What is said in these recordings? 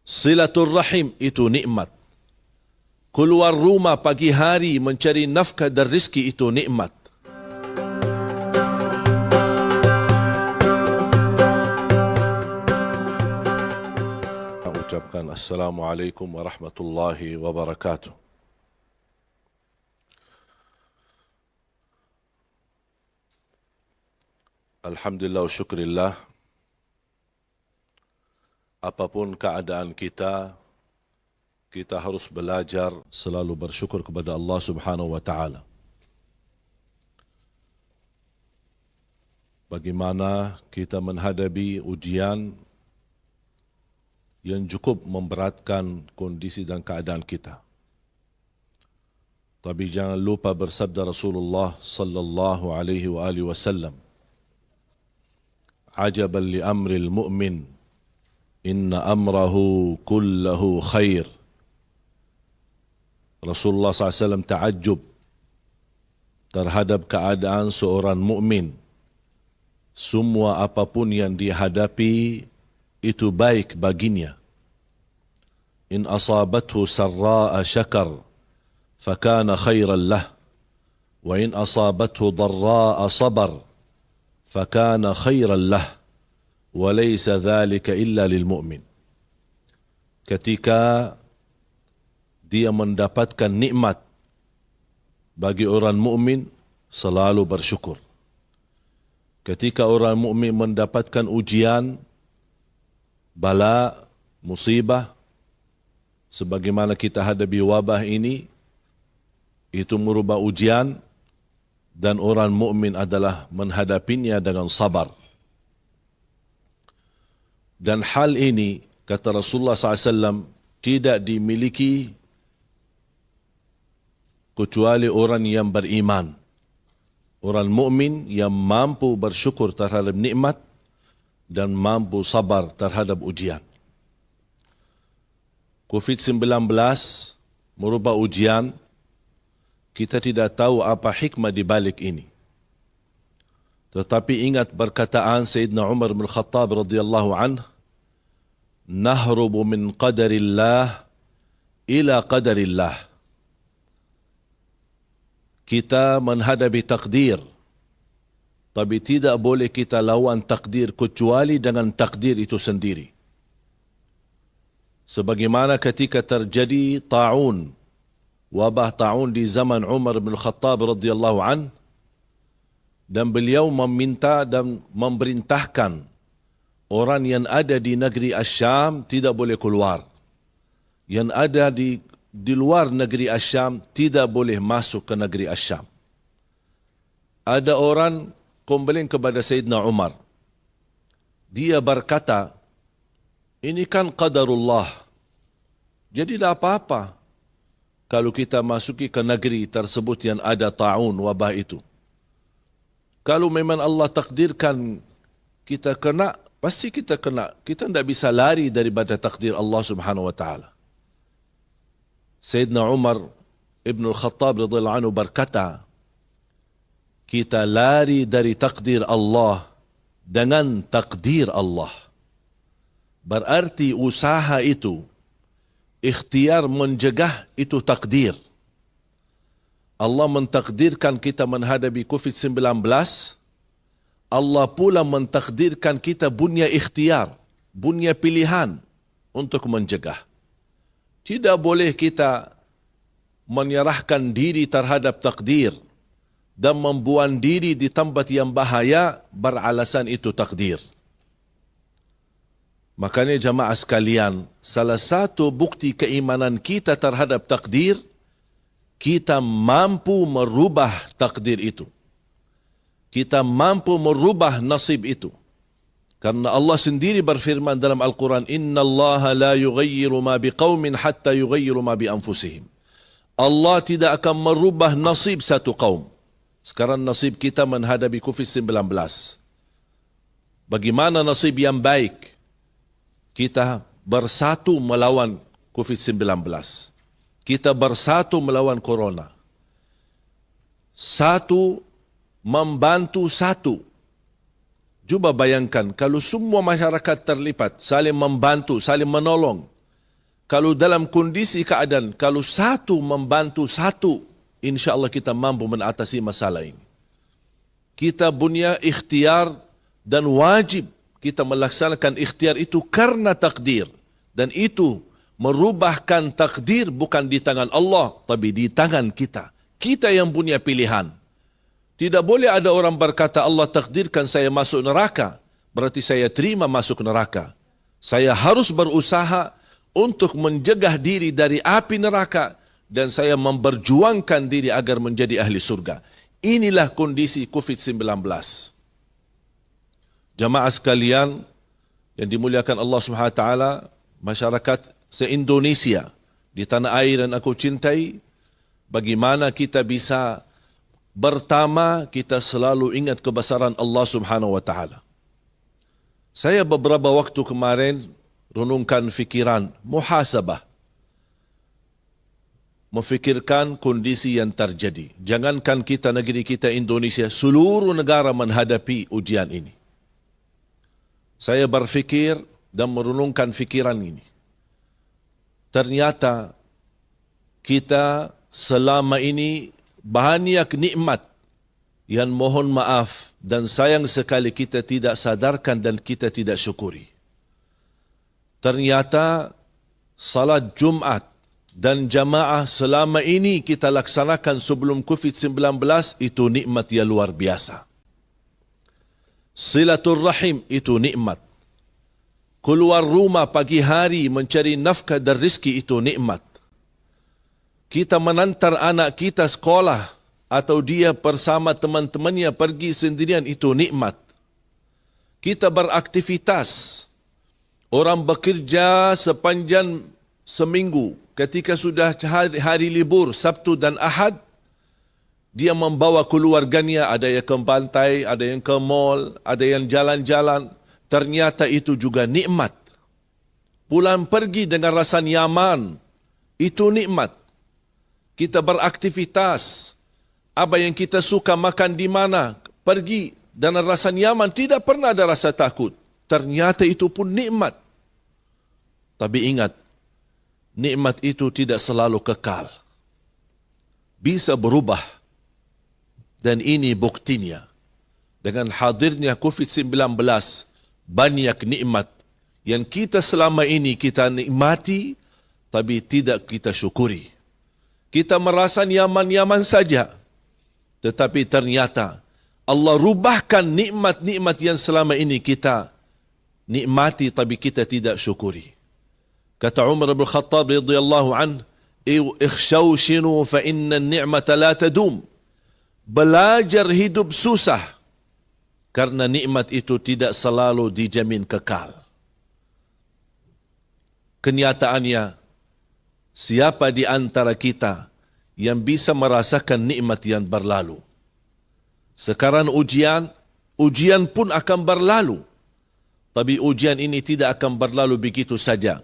Silaturrahim itu nikmat. Keluar rumah pagi hari mencari nafkah dan rizki itu nikmat. Ucapkan Assalamualaikum warahmatullahi wabarakatuh. Alhamdulillah wa syukrillah. Apapun keadaan kita harus belajar selalu bersyukur kepada Allah Subhanahu wa taala. Bagaimana kita menghadapi ujian yang cukup memberatkan kondisi dan keadaan kita. Tapi jangan lupa bersabda Rasulullah sallallahu alaihi wasallam, "Ajaban li amril mu'min, inna amrahu kullahu khair." Rasulullah SAW ta'ajub terhadap keadaan seorang mukmin. Semua apapun yang dihadapi itu baik baginya. In asabathu sarra'a syakar, fakana khairan lah. Wa in asabathu darra'a sabar, fakana khairan lah. Wa laysa dhalika illa lil mu'min. Ketika dia mendapatkan nikmat, bagi orang mukmin selalu bersyukur. Ketika orang mukmin mendapatkan ujian, bala, musibah, sebagaimana kita hadapi wabah ini, itu merubah ujian, dan orang mukmin adalah menghadapinya dengan sabar. Dan hal ini, kata Rasulullah SAW, tidak dimiliki kecuali orang yang beriman. Orang mukmin yang mampu bersyukur terhadap nikmat dan mampu sabar terhadap ujian. COVID-19 merubah ujian. Kita tidak tahu apa hikmah di balik ini. Tetapi ingat perkataan Sayyidina Umar bin Khattab radhiyallahu anhu, "Nahrubu min qadarillah ila qadarillah." Kita menghadapi takdir, tapi tidak boleh kita lawan takdir kecuali dengan takdir itu sendiri. Sebagaimana ketika terjadi ta'un, wabah ta'un di zaman Umar bin Khattab radhiyallahu an, dan beliau meminta dan memerintahkan orang yang ada di negeri Asyam tidak boleh keluar. Yang ada di luar negeri Asyam tidak boleh masuk ke negeri Asyam. Ada orang komplain kepada Sayyidina Umar. Dia berkata, ini kan qadarullah. Jadi tidak apa-apa kalau kita masuki ke negeri tersebut yang ada ta'un, wabah itu. Kalau memang Allah takdirkan kita kena, pasti kita kena. Kita tidak bisa lari daripada takdir Allah Subhanahu wa taala. Sayyidina Umar ibn al-Khattab radhiyallahu anhu berkata, kita lari dari takdir Allah dengan takdir Allah. Berarti usaha itu, ikhtiar mencegah itu takdir. Allah mentakdirkan kita menghadapi COVID-19, Allah pula mentakdirkan kita punya ikhtiar, punya pilihan untuk mencegah. Tidak boleh kita menyerahkan diri terhadap takdir dan membuang diri di tempat yang bahaya beralasan itu takdir. Makanya jamaah sekalian, salah satu bukti keimanan kita terhadap takdir, kita mampu merubah takdir itu. Kita mampu merubah nasib itu. Karena Allah sendiri berfirman dalam Al-Quran, Inna Allah la yughayyiru ma biqawmin hatta yughayyiru ma bi anfusihim. Allah tidak akan merubah nasib satu kaum. Sekarang nasib kita menghadapi COVID-19. Bagaimana nasib yang baik? Kita bersatu melawan COVID-19. Kita bersatu melawan corona. Satu membantu satu. Cuba bayangkan kalau semua masyarakat terlibat, saling membantu, saling menolong, kalau dalam kondisi keadaan, kalau satu membantu satu, insya-Allah kita mampu mengatasi masalah ini. Kita punya ikhtiar dan wajib kita melaksanakan ikhtiar itu karena takdir. Dan itu merubahkan takdir bukan di tangan Allah, tapi di tangan kita. Kita yang punya pilihan. Tidak boleh ada orang berkata, Allah takdirkan saya masuk neraka, berarti saya terima masuk neraka. Saya harus berusaha untuk mencegah diri dari api neraka dan saya memperjuangkan diri agar menjadi ahli surga. Inilah kondisi COVID-19. Jamaah sekalian yang dimuliakan Allah Subhanahu wa taala, masyarakat se-Indonesia di tanah air yang aku cintai, bagaimana kita bisa pertama kita selalu ingat kebesaran Allah Subhanahu wa taala. Saya beberapa waktu kemarin renungkan fikiran, muhasabah. Memfikirkan kondisi yang terjadi. Jangankan kita, negeri kita Indonesia, seluruh negara menghadapi ujian ini. Saya berfikir dan merenungkan fikiran ini. Ternyata kita selama ini banyak nikmat yang mohon maaf dan sayang sekali kita tidak sadarkan dan kita tidak syukuri. Ternyata salat Jumat dan jamaah selama ini kita laksanakan sebelum COVID-19 itu nikmat yang luar biasa. Silaturrahim itu nikmat. Keluar rumah pagi hari mencari nafkah dan rezeki itu nikmat. Kita menantar anak kita sekolah atau dia bersama teman-temannya pergi sendirian itu nikmat. Kita beraktivitas. Orang bekerja sepanjang seminggu. Ketika sudah hari libur, Sabtu dan Ahad, dia membawa keluarganya, ada yang ke pantai, ada yang ke mall, ada yang jalan-jalan. Ternyata itu juga nikmat. Pulang pergi dengan rasa nyaman, itu nikmat. Kita beraktivitas, apa yang kita suka makan di mana, pergi dengan rasa nyaman, tidak pernah ada rasa takut. Ternyata itu pun nikmat. Tapi ingat, nikmat itu tidak selalu kekal. Bisa berubah. Dan ini buktinya. Dengan hadirnya COVID-19, banyak nikmat yang kita selama ini kita nikmati, tapi tidak kita syukuri. Kita merasa nyaman-nyaman saja. Tetapi ternyata Allah rubahkan nikmat-nikmat yang selama ini kita nikmati, tapi kita tidak syukuri. Kata Umar bin Khattab radhiyallahu anhu, "Ikhshawshinu fa inna an-ni'mata la tadum." Belajar hidup susah karena nikmat itu tidak selalu dijamin kekal. Kenyataannya, siapa di antara kita yang bisa merasakan nikmat yang berlalu? Sekarang ujian pun akan berlalu. Tapi ujian ini tidak akan berlalu begitu saja.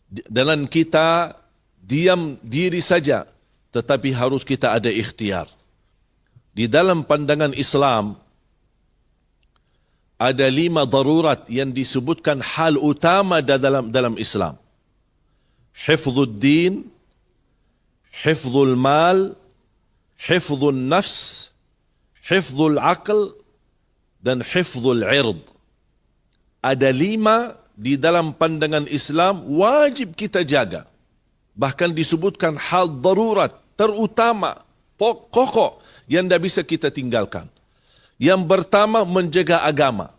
Dan kita diam diri saja, tetapi harus kita ada ikhtiar. Di dalam pandangan Islam, ada 5 darurat yang disebutkan hal utama dalam Islam. Hifdzul din, hifdzul mal, hifdzul nafs, hifdzul aql, dan hifdzul ird. Ada 5 di dalam pandangan Islam wajib kita jaga. Bahkan disebutkan hal darurat, terutama, pokok yang tidak bisa kita tinggalkan. Yang pertama, menjaga agama.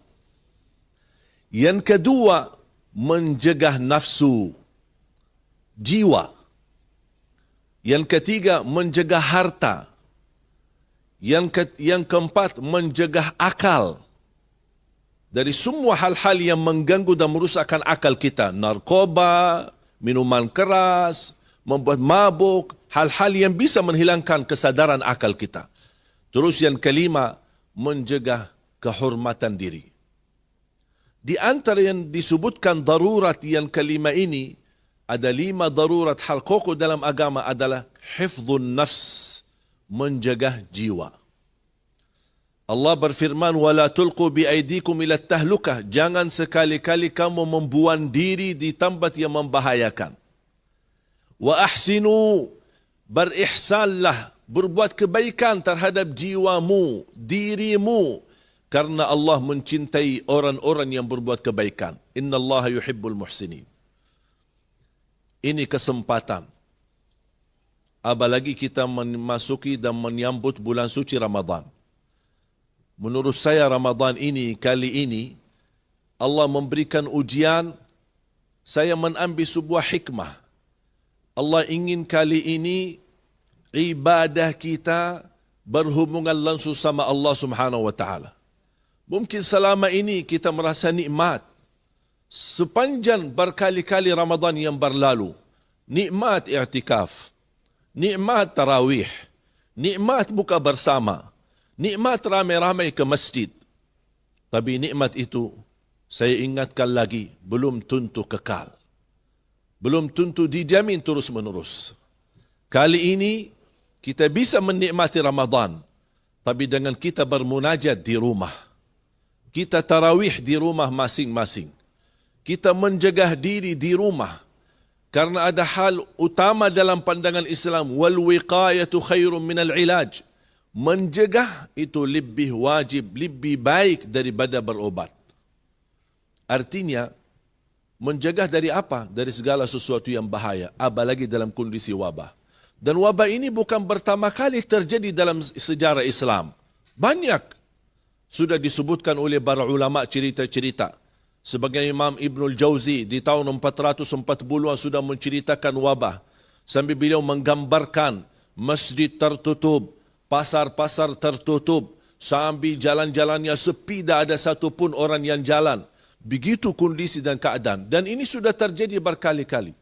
Yang kedua, menjaga nafsu, jiwa. Yang ketiga, menjaga harta. Yang keempat, menjaga akal. Dari semua hal-hal yang mengganggu dan merusakkan akal kita. Narkoba, minuman keras, membuat mabuk, hal-hal yang bisa menghilangkan kesadaran akal kita. Terus yang kelima, menjaga kehormatan diri. Di antara yang disebutkan darurat yang kelima ini, ada 5 darurat hal pokok dalam agama adalah hifdzun nafs, menjaga jiwa. Allah berfirman, "Wala tulqu biaidikum ila tahlukah." Jangan sekali-kali kamu membuang diri di tempat yang membahayakan. Wa ahsinu, berihsanlah, berbuat kebaikan terhadap jiwamu, dirimu, karena Allah mencintai orang-orang yang berbuat kebaikan. Innallaha yuhibbul muhsinin. Ini kesempatan. Apalagi kita memasuki dan menyambut bulan suci Ramadan. Menurut saya Ramadan ini, kali ini, Allah memberikan ujian, saya mengambil sebuah hikmah. Allah ingin kali ini ibadah kita berhubungan langsung sama Allah Subhanahu wa taala. Mungkin selama ini kita merasa nikmat sepanjang berkali-kali Ramadan yang berlalu. Nikmat i'tikaf, nikmat tarawih, nikmat buka bersama, nikmat ramai-ramai ke masjid. Tapi nikmat itu, saya ingatkan lagi, belum tentu kekal. Belum tentu dijamin terus-menerus. Kali ini, kita bisa menikmati Ramadan, tapi dengan kita bermunajat di rumah. Kita tarawih di rumah masing-masing. Kita menjaga diri di rumah. Karena ada hal utama dalam pandangan Islam, wal wiqayatu khairum minal ilaj. Menjaga itu lebih wajib, lebih baik daripada berobat. Artinya, menjaga dari apa? Dari segala sesuatu yang bahaya, apalagi dalam kondisi wabah. Dan wabah ini bukan pertama kali terjadi dalam sejarah Islam. Banyak sudah disebutkan oleh para ulama cerita-cerita. Sebagai Imam Ibnul Jauzi di tahun 440-an sudah menceritakan wabah. Sambil beliau menggambarkan masjid tertutup, pasar-pasar tertutup, sambil jalan-jalannya sepi, tidak ada satu pun orang yang jalan. Begitu kondisi dan keadaan. Dan ini sudah terjadi berkali-kali.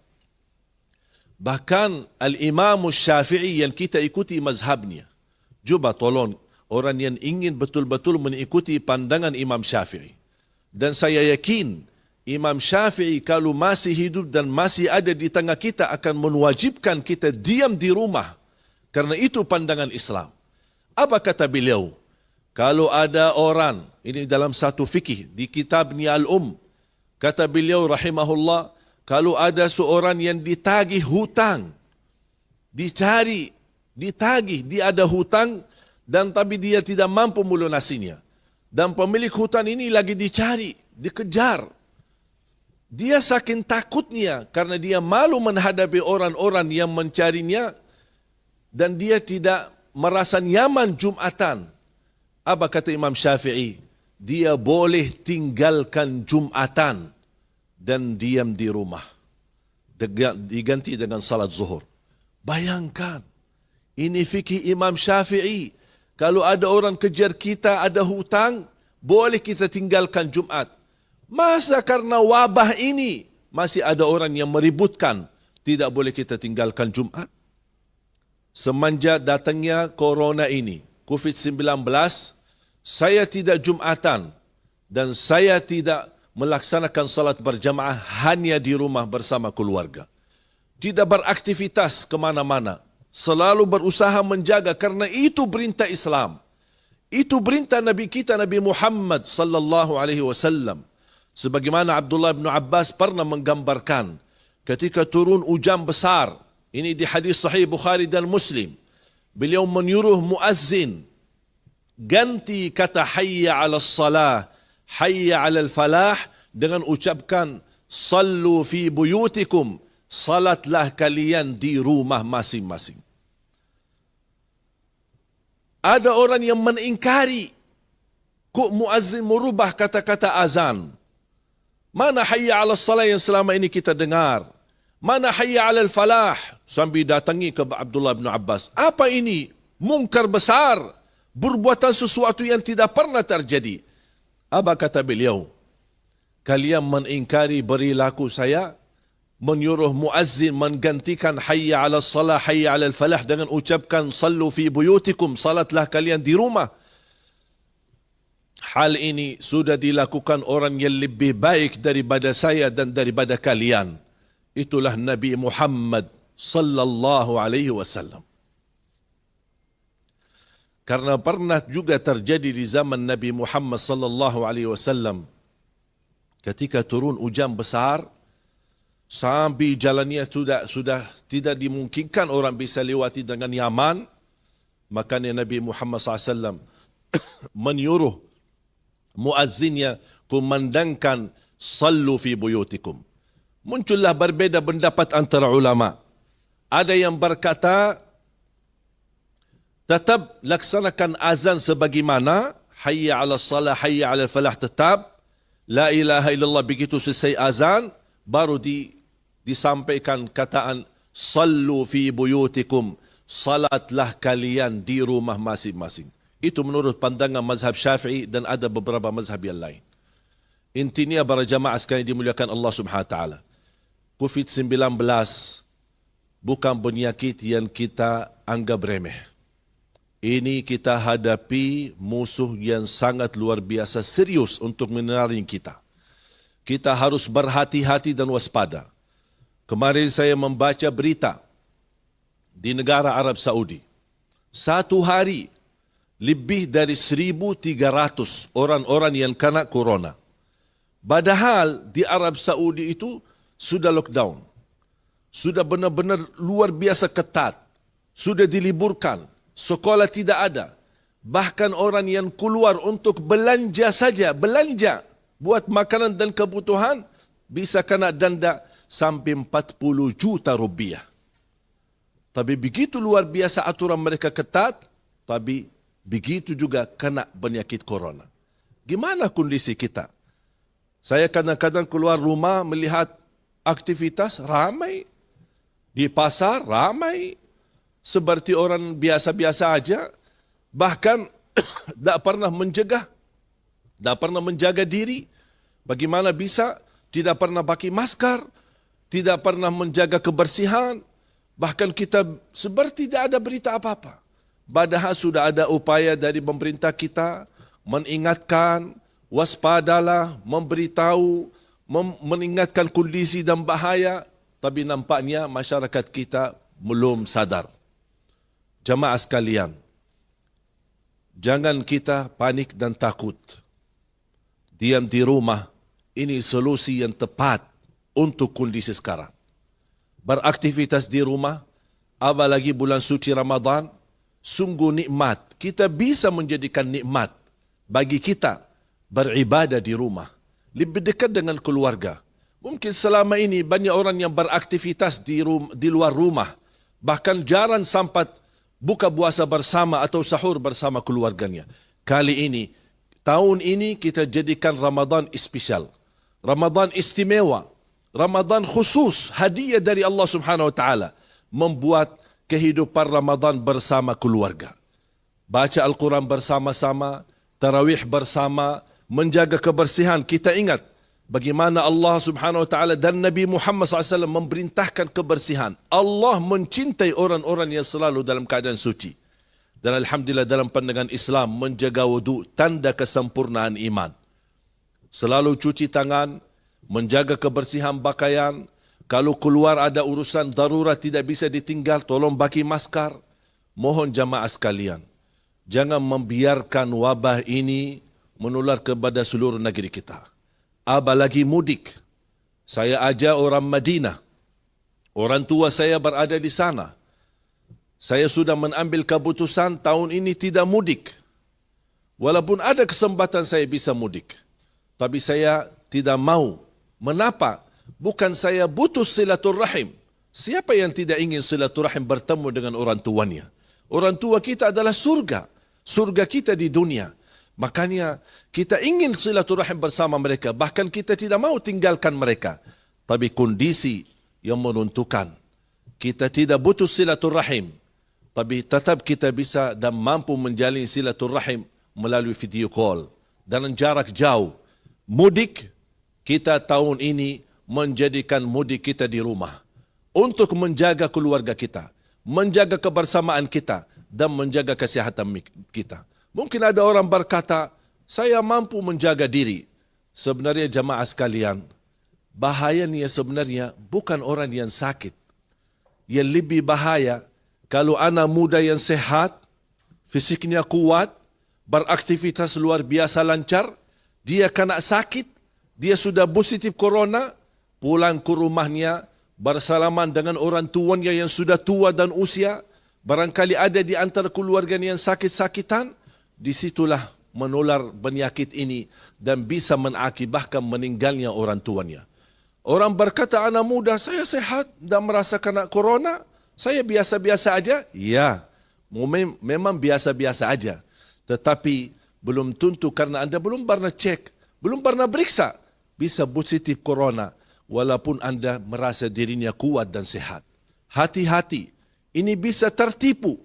Bahkan Al-Imam Syafi'i yang kita ikuti mazhabnya. Cuba tolong orang yang ingin betul-betul mengikuti pandangan Imam Syafi'i. Dan saya yakin Imam Syafi'i kalau masih hidup dan masih ada di tengah kita akan mewajibkan kita diam di rumah. Karena itu pandangan Islam. Apa kata beliau? Kalau ada orang, ini dalam satu fikih, di kitabnya Al-Um, kata beliau rahimahullah, kalau ada seorang yang ditagih hutang, ditagih, dia ada hutang, dan tapi dia tidak mampu melunasinya. Dan pemilik hutang ini lagi dicari, dikejar. Dia saking takutnya, karena dia malu menghadapi orang-orang yang mencarinya, dan dia tidak merasa nyaman Jumatan. Apa kata Imam Syafi'i? Dia boleh tinggalkan Jumatan dan diam di rumah. Diganti dengan salat zuhur. Bayangkan, ini fikih Imam Syafi'i. Kalau ada orang kejar kita, ada hutang, boleh kita tinggalkan Jumat. Masa karena wabah ini, masih ada orang yang meributkan, tidak boleh kita tinggalkan Jumat? Semenjak datangnya corona ini, COVID-19, saya tidak Jumatan dan saya tidak melaksanakan salat berjamaah hanya di rumah bersama keluarga. Tidak beraktivitas kemana-mana. Selalu berusaha menjaga karena itu perintah Islam. Itu perintah Nabi kita Nabi Muhammad sallallahu alaihi wasallam. Sebagaimana Abdullah bin Abbas pernah menggambarkan ketika turun hujan besar. Ini di hadis sahih Bukhari dan Muslim. Beliau menyuruh muazzin ganti kata hayya 'alas salah, hayya 'alal falah dengan ucapkan sallu fi buyutikum, salatlah kalian di rumah masing-masing. Ada orang yang mengingkari kok muazzin merubah kata-kata azan. Mana hayya 'alas salah yang selama ini kita dengar? Mana hayya 'alal falah? Sambil datangi ke Abdullah bin Abbas. Apa ini? Mungkar besar. Perbuatan sesuatu yang tidak pernah terjadi. Apa kata beliau? Kalian mengingkari perilaku saya, menyuruh muazzin menggantikan hayya 'alas salah, hayya 'alal falah dengan ucapkan sallu fi buyutikum, salatlah kalian di rumah. Hal ini sudah dilakukan orang yang lebih baik daripada saya dan daripada kalian. Itulah Nabi Muhammad sallallahu alaihi wasallam. Karena pernah juga terjadi di zaman Nabi Muhammad sallallahu alaihi wasallam ketika turun hujan besar, Sampai jalannya sudah tidak dimungkinkan orang bisa lewati dengan nyaman. Makanya Nabi Muhammad SAW menyuruh muazzinnya kumandangkan sallu fi buyutikum. Muncullah berbeza pendapat antara ulama. Ada yang berkata tetap laksanakan azan sebagaimana hayya 'ala salah hayya 'ala falah, tetap la ilaha illallah, begitu selesai azan baru disampaikan kataan sallu fi buyutikum, salatlah kalian di rumah masing-masing. Itu menurut pandangan mazhab Syafi'i dan ada beberapa mazhab yang lain. Intinya para jamaah sekalian dimuliakan Allah Subhanahu wa taala, COVID-19 bukan penyakit yang kita anggap remeh. Ini kita hadapi musuh yang sangat luar biasa serius untuk menerangi kita. Kita harus berhati-hati dan waspada. Kemarin saya membaca berita di negara Arab Saudi. Satu hari lebih dari 1.300 orang-orang yang kena corona. Padahal di Arab Saudi itu sudah lockdown. Sudah benar-benar luar biasa ketat. Sudah diliburkan. Sekolah tidak ada. Bahkan orang yang keluar untuk belanja saja, belanja buat makanan dan kebutuhan, bisa kena denda sampai 40 juta rupiah. Tapi begitu luar biasa aturan mereka ketat, tapi begitu juga kena penyakit corona. Gimana kondisi kita? Saya kadang-kadang keluar rumah melihat aktivitas ramai. Di pasar ramai. Seperti orang biasa-biasa aja. Bahkan tidak pernah mencegah. Tidak pernah menjaga diri. Bagaimana bisa tidak pernah pakai masker. Tidak pernah menjaga kebersihan. Bahkan kita seperti tidak ada berita apa-apa. Padahal sudah ada upaya dari pemerintah kita mengingatkan, waspadalah, memberitahu, mengingatkan kondisi dan bahaya, tapi nampaknya masyarakat kita belum sadar. Jamaah sekalian, jangan kita panik dan takut. Diam di rumah, ini solusi yang tepat untuk kondisi sekarang. Beraktivitas di rumah, apalagi bulan suci Ramadan, sungguh nikmat. Kita bisa menjadikan nikmat bagi kita beribadah di rumah, lebih dekat dengan keluarga. Mungkin selama ini banyak orang yang beraktivitas di luar rumah, bahkan jarang sempat buka puasa bersama atau sahur bersama keluarganya. Kali ini, tahun ini kita jadikan Ramadan spesial, Ramadan istimewa, Ramadan khusus, hadiah dari Allah Subhanahu wa taala, membuat kehidupan Ramadan bersama keluarga. Baca Al-Quran bersama-sama, tarawih bersama, menjaga kebersihan. Kita ingat bagaimana Allah Subhanahu wa taala dan Nabi Muhammad SAW memerintahkan kebersihan. Allah mencintai orang-orang yang selalu dalam keadaan suci. Dan alhamdulillah dalam pandangan Islam, menjaga wudu tanda kesempurnaan iman. Selalu cuci tangan, menjaga kebersihan pakaian. Kalau keluar ada urusan darurat tidak bisa ditinggal, tolong pakai masker. Mohon jamaah sekalian, jangan membiarkan wabah ini menular kepada seluruh negeri kita. Apalagi mudik. Saya ajak orang Madinah. Orang tua saya berada di sana. Saya sudah mengambil keputusan tahun ini tidak mudik. Walaupun ada kesempatan saya bisa mudik. Tapi saya tidak mau. Mengapa? Bukan saya butuh silaturahim. Siapa yang tidak ingin silaturahim bertemu dengan orang tuanya? Orang tua kita adalah surga. Surga kita di dunia. Makanya kita ingin silaturahim bersama mereka. Bahkan kita tidak mau tinggalkan mereka. Tapi kondisi yang menentukan. Kita tidak butuh silaturahim. Tapi tetap kita bisa dan mampu menjalin silaturahim melalui video call. Dan jarak jauh. Mudik, kita tahun ini menjadikan mudik kita di rumah. Untuk menjaga keluarga kita. Menjaga kebersamaan kita. Dan menjaga kesehatan kita. Mungkin ada orang berkata, saya mampu menjaga diri. Sebenarnya jamaah sekalian, bahayanya sebenarnya bukan orang yang sakit. Yang lebih bahaya, kalau anak muda yang sehat, fisiknya kuat, beraktivitas luar biasa lancar, dia kena sakit, dia sudah positif corona, pulang ke rumahnya, bersalaman dengan orang tuanya yang sudah tua dan usia, barangkali ada di antara keluarganya yang sakit-sakitan, disitulah menular penyakit ini dan bisa mengakibatkan meninggalnya orang tuanya. Orang berkata, anak muda, saya sehat dan merasa kena corona, saya biasa-biasa aja. Ya, memang biasa-biasa aja. Tetapi belum tentu karena anda belum pernah cek, belum pernah periksa, bisa positif corona walaupun anda merasa dirinya kuat dan sehat. Hati-hati, ini bisa tertipu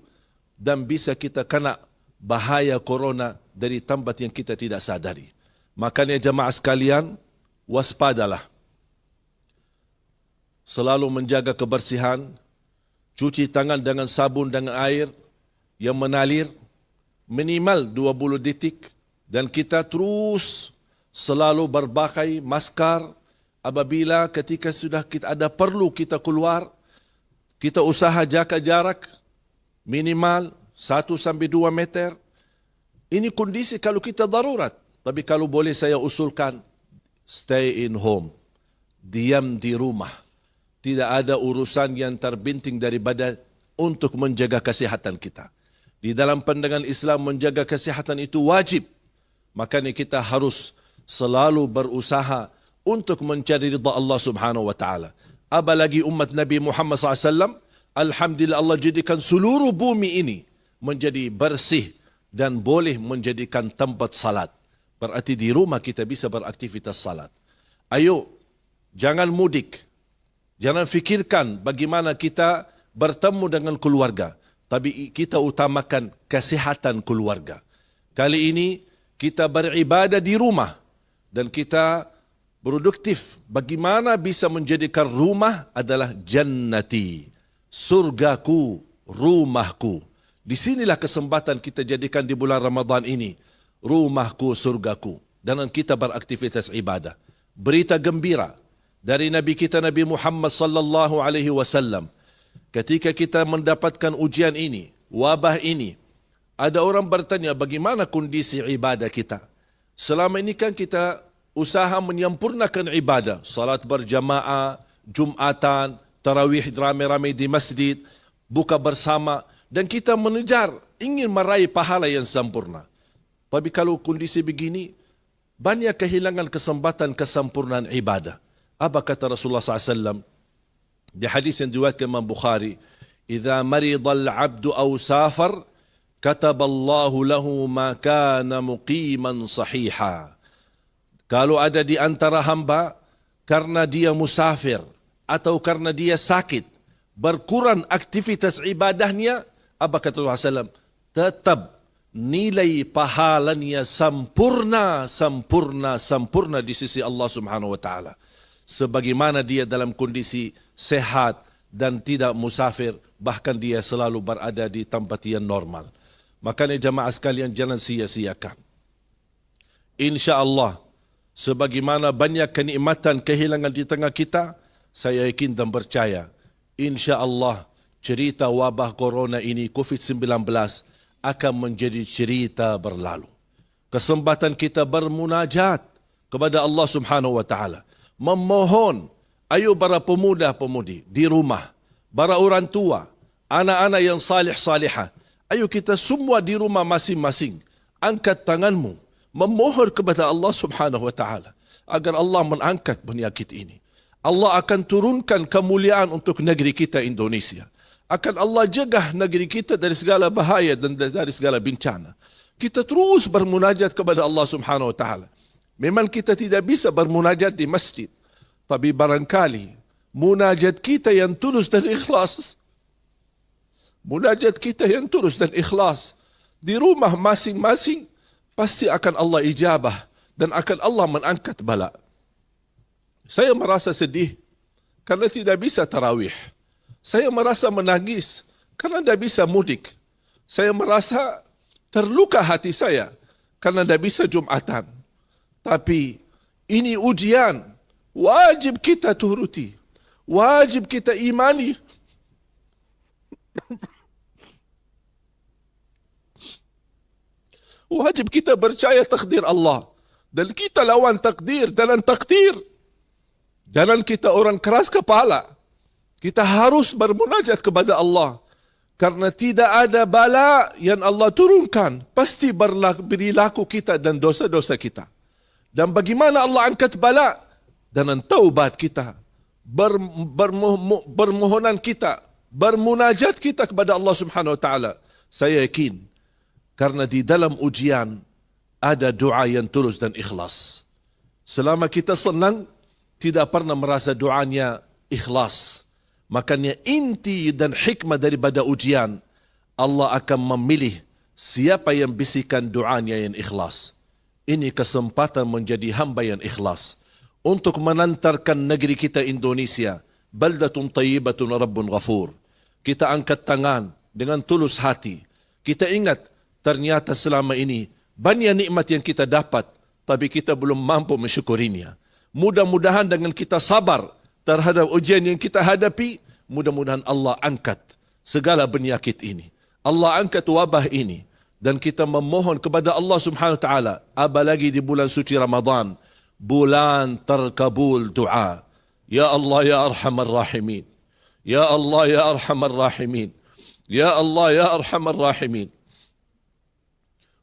dan bisa kita kena bahaya corona dari tempat yang kita tidak sadari. Makanya jemaah sekalian, waspadalah. Selalu menjaga kebersihan, cuci tangan dengan sabun dengan air yang mengalir minimal 20 detik dan kita terus selalu berpakai masker apabila ketika sudah kita ada perlu kita keluar, kita usaha jaga jarak minimal 1 sampai 2 meter. Ini kondisi kalau kita darurat. Tapi kalau boleh saya usulkan, stay in home. Diam di rumah. Tidak ada urusan yang terbinting daripada untuk menjaga kesihatan kita. Di dalam pandangan Islam, menjaga kesihatan itu wajib. Makanya kita harus selalu berusaha untuk mencari ridha Allah Subhanahu wa taala. Apalagi umat Nabi Muhammad SAW, alhamdulillah Allah jadikan seluruh bumi ini menjadi bersih dan boleh menjadikan tempat salat. Berarti di rumah kita bisa beraktivitas salat. Ayo, jangan mudik. Jangan fikirkan bagaimana kita bertemu dengan keluarga. Tapi kita utamakan kesihatan keluarga. Kali ini kita beribadah di rumah. Dan kita produktif. Bagaimana bisa menjadikan rumah adalah jannati. Surgaku, rumahku. Di sinilah kesempatan kita jadikan di bulan Ramadan ini. Rumahku, surgaku. Dan kita beraktivitas ibadah. Berita gembira dari Nabi kita Nabi Muhammad sallallahu alaihi wasallam. Ketika kita mendapatkan ujian ini, wabah ini, ada orang bertanya bagaimana kondisi ibadah kita. Selama ini kan kita usaha menyempurnakan ibadah, salat berjamaah, Jumatan, tarawih ramai-ramai di masjid, buka bersama, dan kita mengejar ingin meraih pahala yang sempurna. Tapi kalau kondisi begini, banyak kehilangan kesempatan kesempurnaan ibadah. Apa kata Rasulullah SAW di hadis yang diriwayatkan Imam Bukhari, "Idza maridal 'abdu aw safar, kataballahu lahu ma kana muqiman sahiha." Kalau ada di antara hamba karena dia musafir atau karena dia sakit, berkurang aktivitas ibadahnya, apa kata Rasulullah SAW? Tetap nilai pahalanya sempurna di sisi Allah Subhanahu wa taala. Sebagaimana dia dalam kondisi sehat dan tidak musafir, bahkan dia selalu berada di tempat yang normal. Makanya jemaah sekalian jangan sia-siakan. InsyaAllah, sebagaimana banyak kenikmatan kehilangan di tengah kita, saya yakin dan percaya, InsyaAllah cerita wabah corona ini, COVID-19, akan menjadi cerita berlalu. Kesempatan kita bermunajat kepada Allah Subhanahu wa taala. Memohon, ayo para pemuda-pemudi di rumah, para orang tua, anak-anak yang salih-salihah, ayo kita semua di rumah masing-masing, angkat tanganmu, memohon kepada Allah Subhanahu wa taala agar Allah mengangkat penyakit ini. Allah akan turunkan kemuliaan untuk negeri kita Indonesia. Akan Allah jaga negeri kita dari segala bahaya dan dari segala bencana. Kita terus bermunajat kepada Allah Subhanahu wa taala. Memang kita tidak bisa bermunajat di masjid, tapi barangkali munajat kita yang tulus dan ikhlas, munajat kita yang tulus dan ikhlas di rumah masing-masing, pasti akan Allah ijabah dan akan Allah mengangkat bala. Saya merasa sedih karena tidak bisa tarawih. Saya merasa menangis karena tidak bisa mudik. Saya merasa terluka hati saya karena tidak bisa Jumatan. Tapi ini ujian, wajib kita turuti, wajib kita imani. Wajib kita percaya takdir Allah. Dan kita lawan takdir dalam takdir. Jangan kita orang keras kepala. Kita harus bermunajat kepada Allah. Karena tidak ada bala yang Allah turunkan. Pasti berlaku kita dan dosa-dosa kita. Dan bagaimana Allah angkat bala? Dengan taubat kita. Bermohonan kita. Bermunajat kita kepada Allah Subhanahu Wa Taala. Saya yakin. Karena di dalam ujian ada doa yang tulus dan ikhlas. Selama kita senang, tidak pernah merasa doanya ikhlas. Makanya inti dan hikmah daripada ujian, Allah akan memilih siapa yang bisikan doanya yang ikhlas. Ini kesempatan menjadi hamba yang ikhlas. Untuk menantarkan negeri kita Indonesia, baldatun tayyibatun rabbun ghafur. Kita angkat tangan dengan tulus hati. Kita ingat, ternyata selama ini, banyak nikmat yang kita dapat, tapi kita belum mampu mensyukurinya. Mudah-mudahan dengan kita sabar terhadap ujian yang kita hadapi, mudah-mudahan Allah angkat segala penyakit ini. Allah angkat wabah ini. Dan kita memohon kepada Allah Subhanahu Wa Taala, apalagi di bulan suci Ramadan, bulan terkabul doa. Ya Allah ya Arhamar Rahimin. Ya Allah ya Arhamar Rahimin. Ya Allah ya Arhamar Rahimin.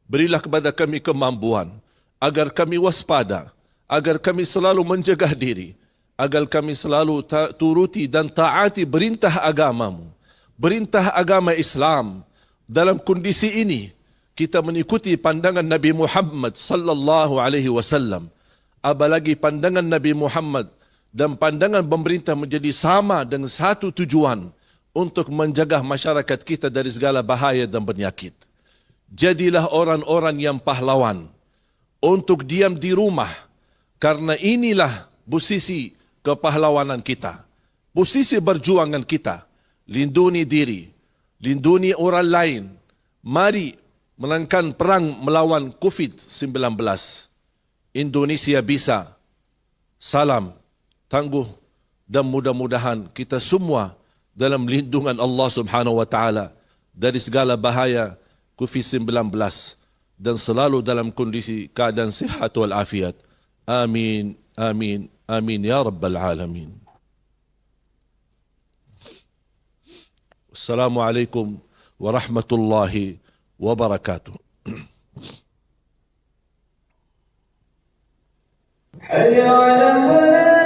Berilah kepada kami kemampuan agar kami waspada, agar kami selalu menjaga diri, agar kami selalu turuti dan taati perintah agamamu, perintah agama Islam. Dalam kondisi ini, kita mengikuti pandangan Nabi Muhammad sallallahu alaihi wasallam. Apalagi pandangan Nabi Muhammad dan pandangan pemerintah menjadi sama dengan satu tujuan untuk menjaga masyarakat kita dari segala bahaya dan penyakit. Jadilah orang-orang yang pahlawan untuk diam di rumah, karena inilah posisi kepahlawanan kita, posisi perjuangan kita. Lindungi diri, lindungi orang lain. Mari menangkan perang melawan COVID-19. Indonesia bisa. Salam tangguh dan mudah-mudahan kita semua dalam lindungan Allah Subhanahu Wa Taala dari segala bahaya COVID-19 dan selalu dalam kondisi keadaan sihat wal afiat. Amin, amin, amin ya rabbal alamin. Assalamualaikum warahmatullahi wabarakatuh. حي على الفلاح